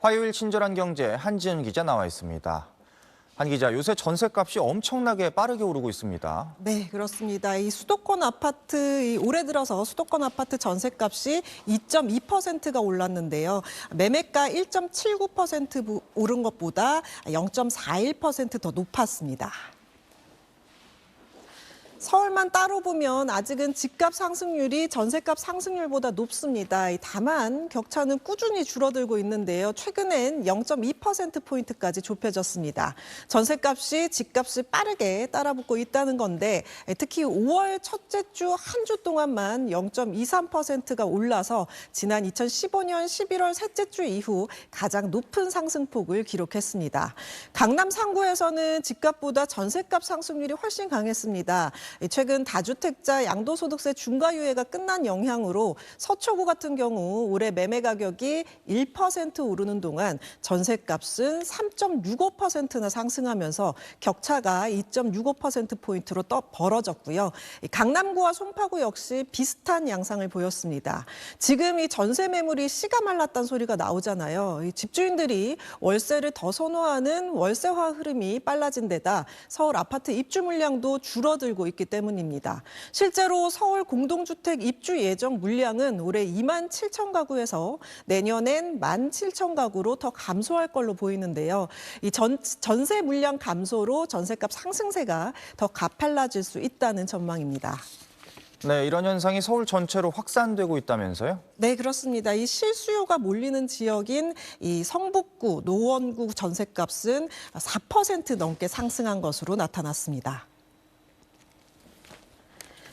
화요일 친절한 경제 한지은 기자 나와 있습니다. 한 기자, 요새 전셋값이 엄청나게 빠르게 오르고 있습니다. 네, 그렇습니다. 이 수도권 아파트, 올해 들어서 수도권 아파트 전셋값이 2.2%가 올랐는데요. 매매가 1.79% 오른 것보다 0.41%더 높았습니다. 서울만 따로 보면 아직은 집값 상승률이 전셋값 상승률보다 높습니다. 다만 격차는 꾸준히 줄어들고 있는데요. 최근엔 0.2%포인트까지 좁혀졌습니다. 전셋값이 집값을 빠르게 따라붙고 있다는 건데 특히 5월 첫째 주 한 주 동안만 0.23%가 올라서 지난 2015년 11월 셋째 주 이후 가장 높은 상승폭을 기록했습니다. 강남 상구에서는 집값보다 전셋값 상승률이 훨씬 강했습니다. 최근 다주택자 양도소득세 중과유예가 끝난 영향으로 서초구 같은 경우 올해 매매 가격이 1% 오르는 동안 전셋값은 3.65%나 상승하면서 격차가 2.65%포인트로 벌어졌고요. 강남구와 송파구 역시 비슷한 양상을 보였습니다. 지금 이 전세 매물이 씨가 말랐다는 소리가 나오잖아요. 이 집주인들이 월세를 더 선호하는 월세화 흐름이 빨라진 데다 서울 아파트 입주 물량도 줄어들고 있기 때문입니다. 실제로 서울 공동주택 입주 예정 물량은 올해 2만 7천 가구에서 내년엔 1만 7천 가구로 더 감소할 걸로 보이는데요. 이 전세 물량 감소로 전세값 상승세가 더 가팔라질 수 있다는 전망입니다. 네, 이런 현상이 서울 전체로 확산되고 있다면서요? 네, 그렇습니다. 이 실수요가 몰리는 지역인 이 성북구, 노원구 전셋값은 4% 넘게 상승한 것으로 나타났습니다.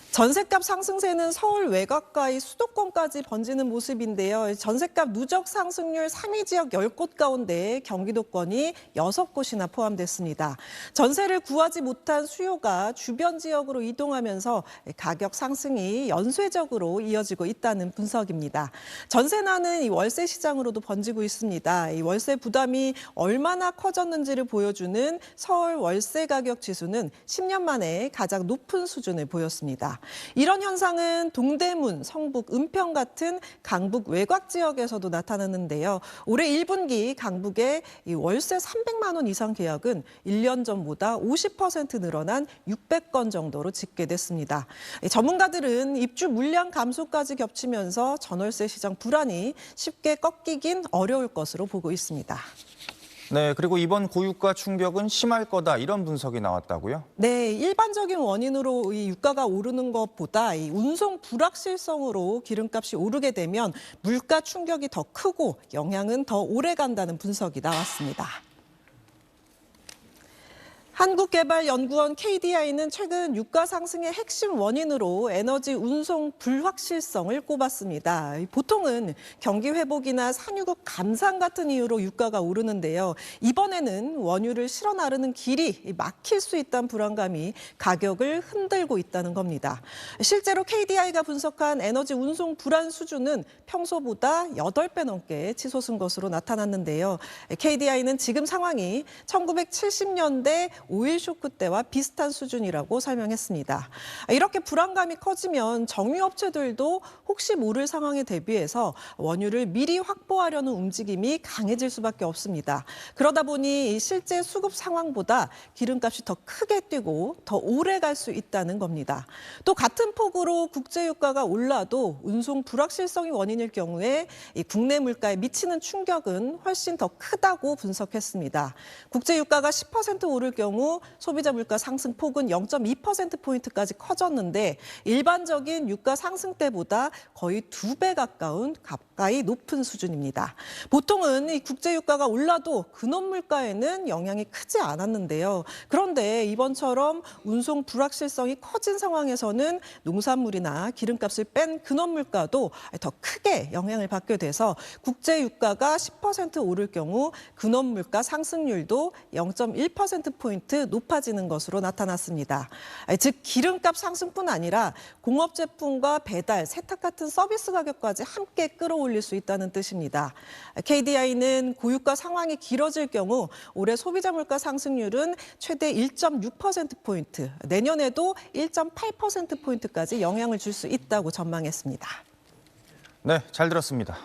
전셋값 상승세는 서울 외곽과 수도권까지 번지는 모습인데요. 전셋값 누적 상승률 3위 지역 10곳 가운데 경기도권이 6곳이나 포함됐습니다. 전세를 구하지 못한 수요가 주변 지역으로 이동하면서 가격 상승이 연쇄적으로 이어지고 있다는 분석입니다. 전세난은 이 월세 시장으로도 번지고 있습니다. 이 월세 부담이 얼마나 커졌는지를 보여주는 서울 월세 가격 지수는 10년 만에 가장 높은 수준을 보였습니다. 이런 현상은 동대문, 성북, 은평 같은 강북 외곽 지역에서도 나타났는데요. 올해 1분기 강북의 월세 300만 원 이상 계약은 1년 전보다 50% 늘어난 600건 정도로 집계됐습니다. 전문가들은 입주 물량 감소까지 겹치면서 전월세 시장 불안이 쉽게 꺾이긴 어려울 것으로 보고 있습니다. 네, 그리고 이번 고유가 충격은 심할 거다 이런 분석이 나왔다고요? 네, 일반적인 원인으로 이 유가가 오르는 것보다 이 운송 불확실성으로 기름값이 오르게 되면 물가 충격이 더 크고 영향은 더 오래 간다는 분석이 나왔습니다. 한국개발연구원 KDI는 최근 유가 상승의 핵심 원인으로 에너지 운송 불확실성을 꼽았습니다. 보통은 경기 회복이나 산유국 감산 같은 이유로 유가가 오르는데요. 이번에는 원유를 실어 나르는 길이 막힐 수 있다는 불안감이 가격을 흔들고 있다는 겁니다. 실제로 KDI가 분석한 에너지 운송 불안 수준은 평소보다 8배 넘게 치솟은 것으로 나타났는데요. KDI는 지금 상황이 1970년대 오일 쇼크 때와 비슷한 수준이라고 설명했습니다. 이렇게 불안감이 커지면 정유업체들도 혹시 모를 상황에 대비해서 원유를 미리 확보하려는 움직임이 강해질 수밖에 없습니다. 그러다 보니 실제 수급 상황보다 기름값이 더 크게 뛰고 더 오래 갈 수 있다는 겁니다. 또 같은 폭으로 국제유가가 올라도 운송 불확실성이 원인일 경우에 국내 물가에 미치는 충격은 훨씬 더 크다고 분석했습니다. 국제유가가 10% 오를 경우 소비자 물가 상승폭은 0.2%포인트까지 커졌는데 일반적인 유가 상승 때보다 거의 2배 가까이 높은 수준입니다. 보통은 이 국제유가가 올라도 근원 물가에는 영향이 크지 않았는데요. 그런데 이번처럼 운송 불확실성이 커진 상황에서는 농산물이나 기름값을 뺀 근원 물가도 더 크게 영향을 받게 돼서 국제유가가 10% 오를 경우 근원 물가 상승률도 0.1%포인트 높아지는 것으로 나타났습니다. 즉 기름값 상승뿐 아니라 공업 제품과 배달, 세탁 같은 서비스 가격까지 함께 끌어올릴 수 있다는 뜻입니다. KDI는 고유가 상황이 길어질 경우 올해 소비자 물가 상승률은 최대 1.6%포인트, 내년에도 1.8%포인트까지 영향을 줄 수 있다고 전망했습니다. 네, 잘 들었습니다.